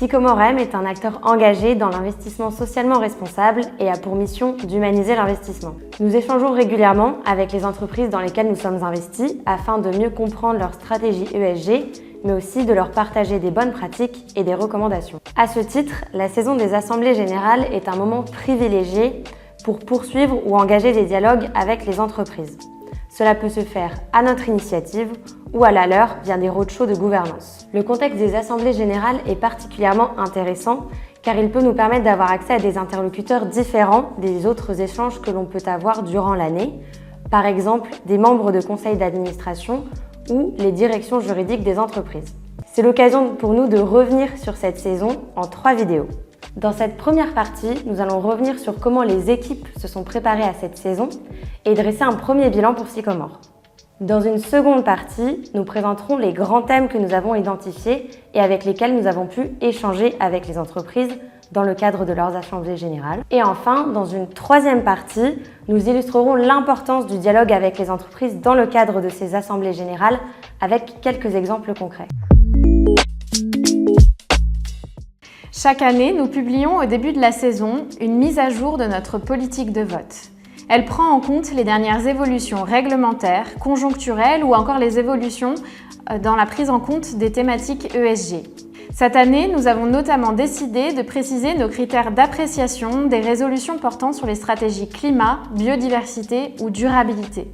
Sycomore M est un acteur engagé dans l'investissement socialement responsable et a pour mission d'humaniser l'investissement. Nous échangeons régulièrement avec les entreprises dans lesquelles nous sommes investis afin de mieux comprendre leur stratégie ESG, mais aussi de leur partager des bonnes pratiques et des recommandations. À ce titre, la saison des assemblées générales est un moment privilégié pour poursuivre ou engager des dialogues avec les entreprises. Cela peut se faire à notre initiative ou à la leur via des roadshows de gouvernance. Le contexte des assemblées générales est particulièrement intéressant car il peut nous permettre d'avoir accès à des interlocuteurs différents des autres échanges que l'on peut avoir durant l'année, par exemple des membres de conseils d'administration ou les directions juridiques des entreprises. C'est l'occasion pour nous de revenir sur cette saison en 3 vidéos. Dans cette première partie, nous allons revenir sur comment les équipes se sont préparées à cette saison et dresser un premier bilan pour Sycomore. Dans une seconde partie, nous présenterons les grands thèmes que nous avons identifiés et avec lesquels nous avons pu échanger avec les entreprises dans le cadre de leurs assemblées générales. Et enfin, dans une troisième partie, nous illustrerons l'importance du dialogue avec les entreprises dans le cadre de ces assemblées générales avec quelques exemples concrets. Chaque année, nous publions au début de la saison une mise à jour de notre politique de vote. Elle prend en compte les dernières évolutions réglementaires, conjoncturelles ou encore les évolutions dans la prise en compte des thématiques ESG. Cette année, nous avons notamment décidé de préciser nos critères d'appréciation des résolutions portant sur les stratégies climat, biodiversité ou durabilité.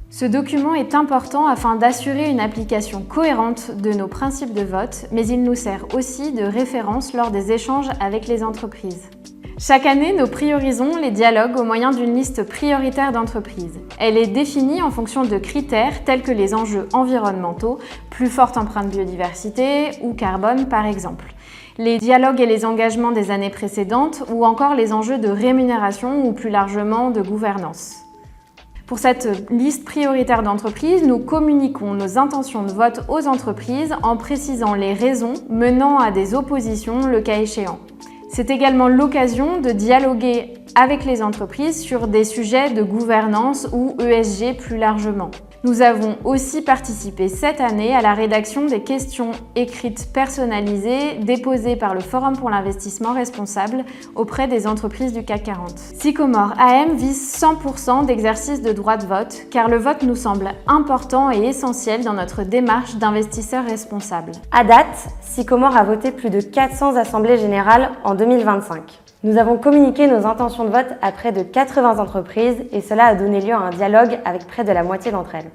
Ce document est important afin d'assurer une application cohérente de nos principes de vote, mais il nous sert aussi de référence lors des échanges avec les entreprises. Chaque année, nous priorisons les dialogues au moyen d'une liste prioritaire d'entreprises. Elle est définie en fonction de critères tels que les enjeux environnementaux, plus forte empreinte biodiversité ou carbone par exemple, les dialogues et les engagements des années précédentes ou encore les enjeux de rémunération ou plus largement de gouvernance. Pour cette liste prioritaire d'entreprises, nous communiquons nos intentions de vote aux entreprises en précisant les raisons menant à des oppositions le cas échéant. C'est également l'occasion de dialoguer avec les entreprises sur des sujets de gouvernance ou ESG plus largement. Nous avons aussi participé cette année à la rédaction des questions écrites personnalisées déposées par le Forum pour l'investissement responsable auprès des entreprises du CAC 40. Sycomore AM vise 100% d'exercice de droit de vote car le vote nous semble important et essentiel dans notre démarche d'investisseurs responsables. À date, Sycomore a voté plus de 400 assemblées générales en 2025. Nous avons communiqué nos intentions de vote à près de 80 entreprises et cela a donné lieu à un dialogue avec près de la moitié d'entre elles.